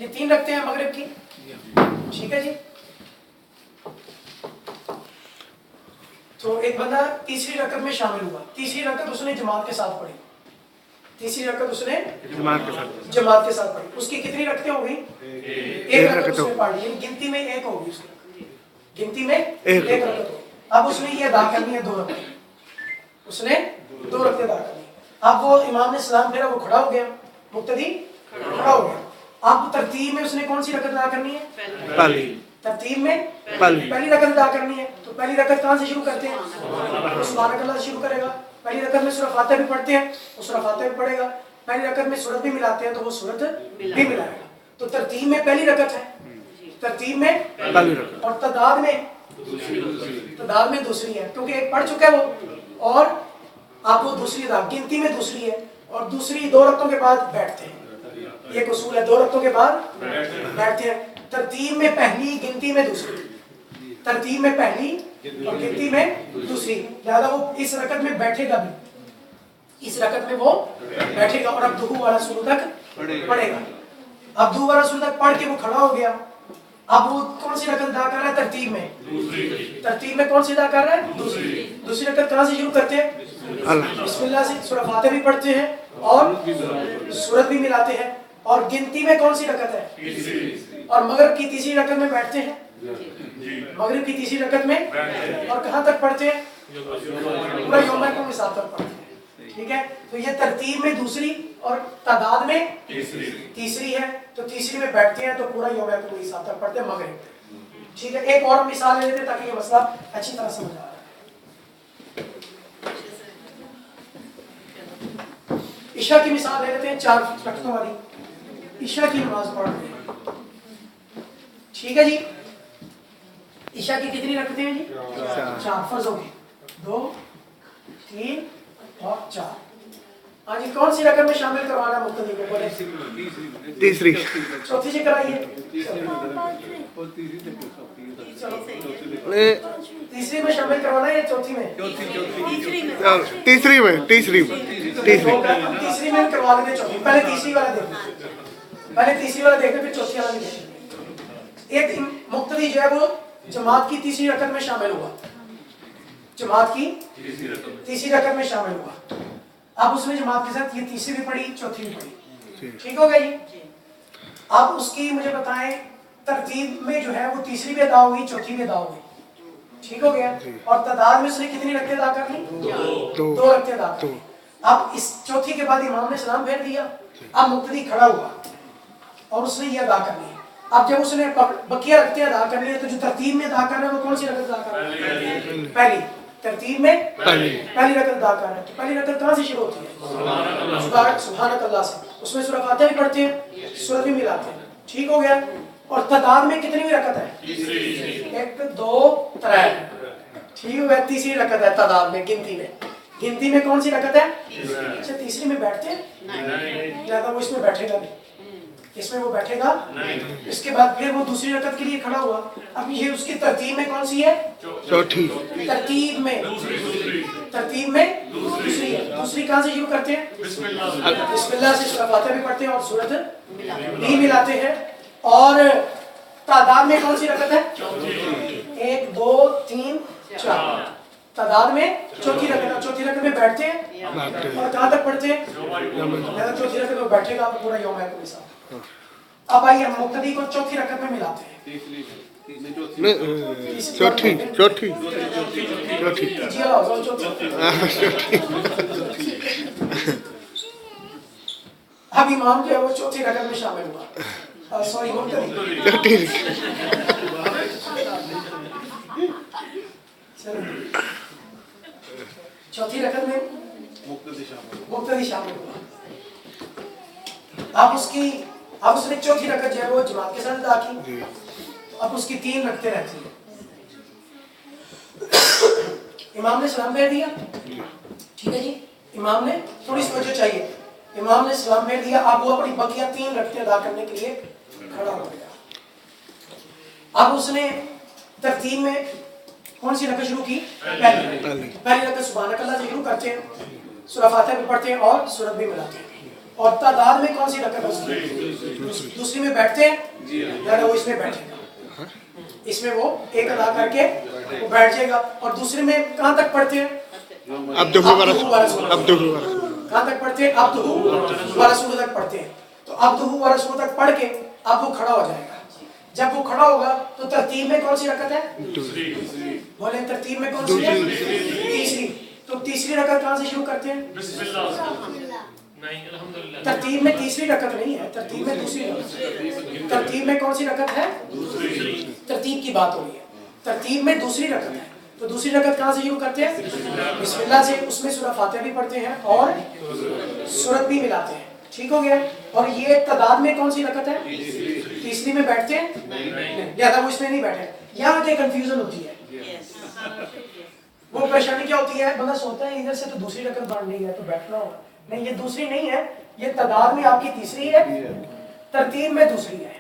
یہ 3 رکھتے ہیں مغرب کی، ٹھیک ہے جی. تو ایک بندہ تیسری رکعت میں شامل ہوا، تیسری رکعت اس نے جماعت کے ساتھ پڑھی، تیسری رکعت اس نے جماعت کے ساتھ پڑھی. اس کی کتنی رکعتیں ہو گئی؟ ایک رکعت اس نے پڑھ لی، گنتی میں ایک ہوگی، اس کی گنتی میں ایک رکعت ہوگی. اب اس نے یہ ادا کرنی ہے 2 رکعتیں، اس نے 2 رکعتیں ادا کرنی. اب وہ امام نے سلام پھیرا، وہ کھڑا ہو گیا، مقتدی کھڑا ہو گیا. اب ترتیب میں اس نے کون سی رکعت ادا کرنی ہے؟ پہلی. ترتیب میں پہلی رکعت ادا کرنی ہے. تو پہلی رکعت کہاں سے شروع کرتے ہیں؟ سبحان اللہ سے شروع کرے گا. پہلی رکعت میں سورہ فاتحہ بھی پڑھتے ہیں، وہ سورہ فاتحہ بھی پڑھے گا. پہلی رکعت میں سورت بھی ملاتے ہیں تو وہ سورت بھی ملائے گا. تو ترتیب میں پہلی رکعت ہے، ترتیب میں پہلی رکعت، اور تعداد میں دوسری ہے، کیونکہ ایک پڑھ چکا ہے وہ، اور آپ وہ دوسری ادا، گنتی میں دوسری ہے، اور دوسری 2 رکعتوں کے بعد بیٹھتے ہیں. یہ ایک اصول ہے، 2 رکعتوں کے بعد بیٹھتے ہیں. ترتیب میں پہلی، گنتی میں دوسری، ترتیب میں پہلی اور گنتی میں دوسری. لہذا وہ اس رکعت میں بیٹھے گا بھی، اس رکعت میں وہ بیٹھے گا اور اب دہو والا سورہ تک پڑھے گا. اب دہو والا سورہ تک پڑھ کے وہ کھڑا ہو گیا. اب وہ کون سی رکعت ادا کر رہا ہے؟ ترتیب میں، ترتیب میں کون سی ادا کر رہا ہے؟ دوسری رکعت. کہاں سے شروع کرتے ہیں؟ بسم اللہ سے. سورہ فاتحہ بھی پڑھتے ہیں اور سورت بھی ملاتے ہیں. اور گنتی میں کون سی رکعت ہے؟ اور مغرب کی تیسری رکعت میں بیٹھتے ہیں، مغرب کی تیسری رکعت میں. اور کہاں تک پڑھتے ہیں؟ پورا یوم کو مثال تک پڑھتے ہیں. ٹھیک ہے. تو یہ ترتیب میں دوسری اور تعداد میں تیسری ہے. تو تیسری میں بیٹھتے ہیں تو پورا یوم کو مثال تک پڑھتے ہیں مغرب. ٹھیک ہے. ایک اور مثال لے لیتے ہیں تاکہ یہ مسئلہ اچھی طرح سمجھ آ رہا ہے. عشاء کی مثال لے لیتے ہیں، 4 رکعتوں والی عشاء کی نماز پڑھ رہے ہیں. ٹھیک ہے جی. عشاء کی کتنی رکعتیں ہیں جی؟ 4 فرض ہو گئی، 2 3 اور 4. ہاں جی. کون سی رکعت میں شامل کروانا ہے مقتدی کو؟ بولے. تیسری. چوتھی سے کرائیے. تیسری میں شامل کروانا ہے یا چوتھی میں؟ تیسری میں کروا لیتے. چوتھی پہلے تیسری والا دیکھیں، پہلے تیسری والا دیکھیں پھر چوتھی والا دیکھیں. ایک مقتدی جو ہے وہ جماعت کی تیسری رکعت میں شامل ہوا، جماعت کی تیسری رکعت میں شامل ہوا. اب اس نے جماعت کے ساتھ یہ تیسری بھی پڑھی، چوتھی بھی پڑھی. ٹھیک ہو گیا جی. اب اس کی مجھے بتائیں ترتیب میں جو ہے وہ تیسری بھی ادا ہوگی، چوتھی بھی ادا ہوگی. ٹھیک ہو گیا. اور تعداد میں اس نے کتنی رکعتیں ادا کرنی؟ 2 رکعتیں ادا کرنی. اب اس چوتھی کے بعد امام نے سلام پھیر دیا. اب مقتدی کھڑا ہوا اور اس نے یہ ادا کرنی ہے. اب جب اس نے بقیہ رکعتیں ادا کرنی ہے تو جو ترتیب میں ادا کرنا ہے وہ کون سی رکعت ادا کرنا ہے؟ پہلی. ترتیب میں پہلی رکعت ادا کرنا ہے. تو پہلی رکعت کہاں سے شروع ہوتی ہے؟ سبحان اللہ سے. اس میں سورہ فاتحہ بھی پڑھتے ہیں، سورت بھی ملاتے ہیں. ٹھیک ہو گیا. اور تعداد میں کتنی بھی رکعت ہے؟ 1 2 3. ٹھیک ہو گیا. تیسری رکعت ہے تعداد میں، گنتی میں. گنتی میں کون سی رکعت ہے؟ اچھا. تیسری میں بیٹھتے ہیں، زیادہ وہ اس میں بیٹھے گا نہیں، اس میں وہ بیٹھے گا. اس کے بعد پھر وہ دوسری رکعت کے لیے کھڑا ہوا. اب یہ اس کی ترتیب میں کون سی ہے؟ چوتھی. ترتیب میں دوسری ہے. دوسری کہاں سے شروع کرتے ہیں؟ بسم اللہ سے. سورہ فاتحہ بھی پڑھتے ہیں اور سورت بھی ملاتے ہیں. اور تعداد میں کون سی رکعت ہے؟ 1 2 3 4. تعداد میں چوتھی رکعت. چوتھی رکعت میں بیٹھتے ہیں اور کہاں تک پڑھتے ہیں؟ چوتھی رکعت میں بیٹھے گا پورا یوم کو مثال. اب آئیے ہم مقتدی کو چوتھی رکعت میں ملاتے ہیں. چوتھی. اب امام جو ہے وہ چوتھی رکعت میں شامل ہوا. سوری مقتدی. چوتھی رکعت میں مقتدی شامل ہوا. اب اس نے چوتھی رکعت جو ہے وہ جماعت کے ساتھ ادا کی. اب اس کی 3 رکعتیں رہتی ہیں. امام نے سلام پھیر دیا. ٹھیک ہے جی. امام نے تھوڑی سی توجہ چاہیے. امام نے سلام پھیر دیا. اب وہ اپنی بقیہ 3 رکعتیں ادا کرنے کے لیے کھڑا ہو گیا. اب اس نے ترتیب میں کون سی رکعت شروع کی؟ پہلی رکعت سبحان اللہ سے شروع کرتے ہیں، سورہ فاتحہ بھی پڑھتے ہیں اور سورت بھی ملاتے ہیں. اور تعداد میں کون سی رکعت ہے؟ دوسری میں بیٹھتے ہیں یعنی وہ اس میں بیٹھے گا، اس میں وہ ایک ادا کر کے وہ بیٹھ جائے گا، اور دوسرے میں کہاں تک پڑھتے ہیں؟ عبدہ کہاں تک پڑھتے ہیں؟ عبدہ ورسولہ تک پڑھتے ہیں. تو عبدہ ورسولہ تک پڑھ کے اب وہ کھڑا ہو جائے گا. جب وہ کھڑا ہوگا تو ترتیب میں کون سی رکعت ہے؟ بولیں ترتیب میں کون سی ہے؟ تیسری. تو تیسری رکعت کہاں سے شروع کرتے ہیں؟ ترتیب میں تیسری رکعت نہیں ہے، ترتیب میں دوسری رکعت. ترتیب میں کون سی رکعت ہے؟ ترتیب کی بات ہو رہی ہے. ترتیب میں دوسری رکعت ہے. تو دوسری رکعت کہاں سے شروع کرتے ہیں؟ بسم اللہ سے. اس میں سورہ فاتحہ بھی پڑھتے ہیں اور سورت بھی ملاتے ہیں. ٹھیک ہو گیا. اور یہ تعداد میں کون سی رکعت ہے؟ تیسری میں بیٹھتے ہیں لہذا وہ اس میں نہیں بیٹھے. یہاں کے کنفیوژن ہوتی ہے. وہ پریشانی کیا ہوتی ہے، بندہ سوتا ہے ادھر سے تو دوسری رکعت پڑھنی ہے تو بیٹھنا ہوگا. نہیں، یہ دوسری نہیں ہے، یہ تعداد میں آپ کی تیسری ہے، ترتیب میں دوسری ہے.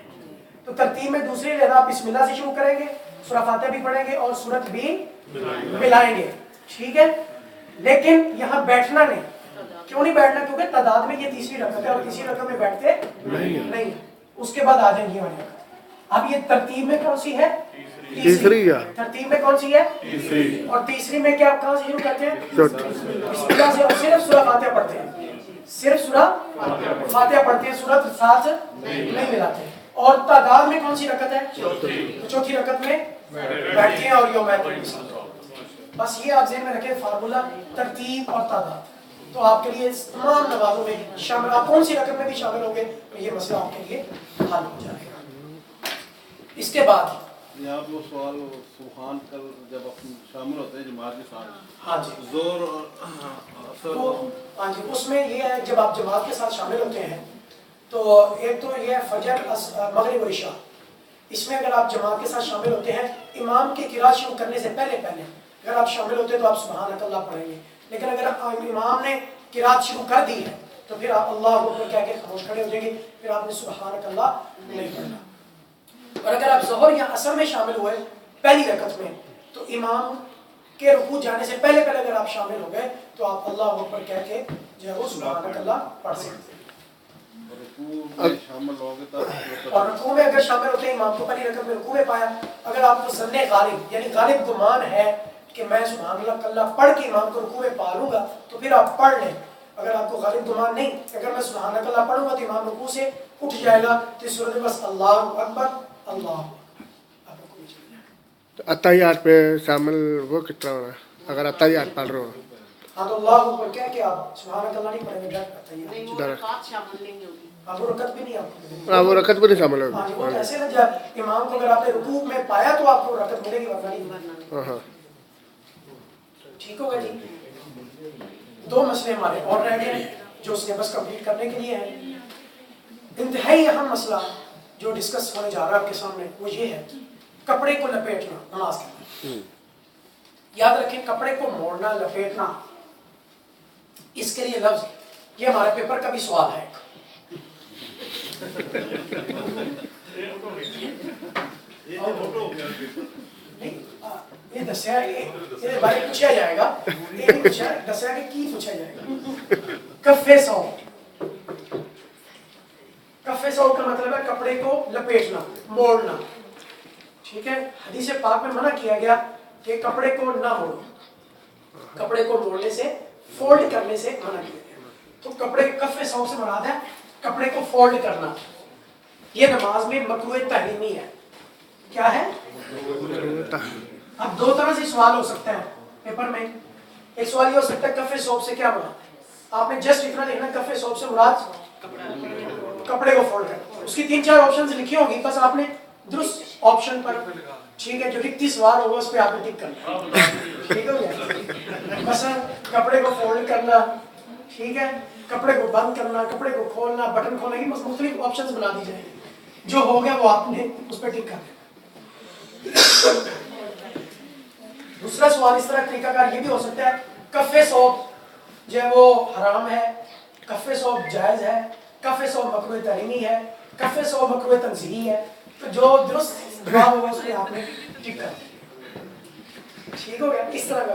تو ترتیب میں دوسری لہذا آپ بسم اللہ سے شروع کریں گے، سورہ فاتحہ بھی پڑھیں گے اور سورت بھی ملائیں گے. ٹھیک ہے. لیکن یہاں بیٹھنا نہیں. کیوں نہیں بیٹھنا؟ کیونکہ تعداد میں یہ تیسری رکعت ہے اور تیسری رکعت میں بیٹھتے نہیں. اس کے بعد آ جائیں گے والی رکعت. اب یہ ترتیب میں کون سی ہے؟ تیسری. ترتیب میں کون سی ہے؟ تیسری. اور تیسری میں کیا کہاں سے شروع کرتے ہیں؟ بسم اللہ سے. اور صرف سورہ فاتحہ پڑھتے ہیں، صرف سورہ فاتحہ پڑھتے ہیں، سورت ساتھ نہیں ملاتے. اور تعداد میں کون سی رکعت ہے؟ چوتھی رکعت میں بیٹھتے ہیں اور یوم الدین. بس یہ آپ ذہن میں رکھیں فارمولا ترتیب اور تعداد. تو آپ کے لیے تمام نمازوں میں شامل، آپ کون سی رکعت میں بھی شامل ہوں گے تو یہ مسئلہ آپ کے لیے حل ہو جائے گا. اس کے بعد یہاں وہ سوال سبحان کر جب شامل ہوتے ہیں جماعت کے ساتھ، ہاں جی زور اور ہاں جی اس میں یہ ہے جب آپ جماعت کے ساتھ شامل ہوتے ہیں تو ایک تو یہ ہے فجر مغرب اور عشاء. اس میں اگر آپ جماعت کے ساتھ شامل ہوتے ہیں امام کی قرات شروع کرنے سے پہلے اگر آپ شامل ہوتے ہیں تو آپ سبحان اللہ پڑھیں گے. لیکن اگر امام نے قرات شروع کر دی ہے تو پھر آپ اللہ اکبر کہہ کے خاموش کھڑے ہو جائیں گے، پھر آپ نے سبحان اللہ نہیں پڑھنا. اور اگر آپ ظہر یا عصر میں شامل ہوئے پہلی رکعت میں تو امام کے رکوع جانے سے پہلے اگر آپ شامل ہو گئے تو آپ اللہ اکبر کہہ کے جو ہے وہ سبحان اللہ پڑھ سکتے ہیں. اور رکوع میں اگر شامل ہوتے ہیں امام کو پہلی رکعت میں رکوع میں پایا، اگر آپ کو ظن غالب یعنی غالب گمان ہے کہ میں سبحان اللہ کلّہ پڑھ کے امام کو رکوع میں پا لوں گا تو پھر آپ پڑھ لیں. اگر آپ کو غالب گمان نہیں اگر میں سبحان اللہ پڑھوں گا تو امام رکوع سے اٹھ جائے گا تو اس صورت میں بس اللہ اکبر اللہ. اتحیات پہ شامل وہ کتنا ہونا ہے اگر اتحیات پڑھ رہے ہو؟ ہاں تو اللہ اکبر کہہ کے آپ سبحان اللہ نہیں پڑھیں گے ڈائریکٹ اتحیات. وہ رکعت بھی نہیں آپ وہ رکعت بھی نہیں شامل ہوگی. ہاں جی وہ ایسے نا جب امام کو اگر آپ نے رکوع میں پایا تو آپ کو رکعت ملے گی ورنہ نہیں. ہاں ٹھیک ہوگا جی. دو مسئلے ہمارے اور رہ گئے جو سلیبس کمپلیٹ کرنے کے لیے ہیں. انتہائی اہم مسئلہ جو ڈسکس ہونے جا رہا ہے آپ کے سامنے وہ یہ ہے کپڑے کو لپیٹنا نماز کے اندر. یاد رکھیں کپڑے کو موڑنا لپیٹنا اس کے لیے لفظ یہ ہمارے پیپر کا بھی سوال ہے. یہ دسیا یہ بارے پوچھا جائے گا یہ نہیں پوچھا دسیا کہ کی پوچھا جائے گا. کفے سو کفے سو کا مطلب ہے کپڑے کو لپیٹنا موڑنا. ٹھیک ہے. حدیث پاک میں منع کیا گیا کہ کپڑے کو نہ موڑو. کپڑے کو موڑنے سے فولڈ کرنے سے منع کیا گیا. تو کپڑے کفے سو سے مراد ہے کپڑے کو فولڈ کرنا. یہ نماز میں مکروہ تحریمی ہے. کیا ہے؟ اب دو طرح سے سوال ہو سکتا ہے پیپر میں. ایک سوال یہ ہو سکتا ہے کفے سوپ سے کیا مراد. آپ نے جسٹ اتنا لکھنا کفے سوپ سے مراد کپڑے کو فولڈ کرنا. اس کی 3-4 آپشنز لکھی ہوں گی بس آپ نے درست آپشن پر ٹھیک ہے جو لکھتی سوال ہوگا اس پہ آپ نے ٹک کرنا. ٹھیک ہو گیا. مثلا کپڑے کو فولڈ کرنا ٹھیک ہے کپڑے کو بند کرنا کپڑے کو کھولنا بٹن کھولنا کی مختلف آپشنز بنا دی جائیں گے. جو ہو گیا وہ آپ نے اس پہ ٹک کر دینا. دوسرا سوال اس طرح طریقہ کار یہ بھی ہو سکتا ہے کفے سوپ جو ہے وہ حرام ہے کفے سوپ جائز ہے کفے سوپ مکروہ تحریمی ہے کفے سوپ مکروہ تنزیہی ہے. تو جو درست جواب ہوگا اس پہ آپ نے ٹک کر دیا. ٹھیک ہو گیا. اس طرح کا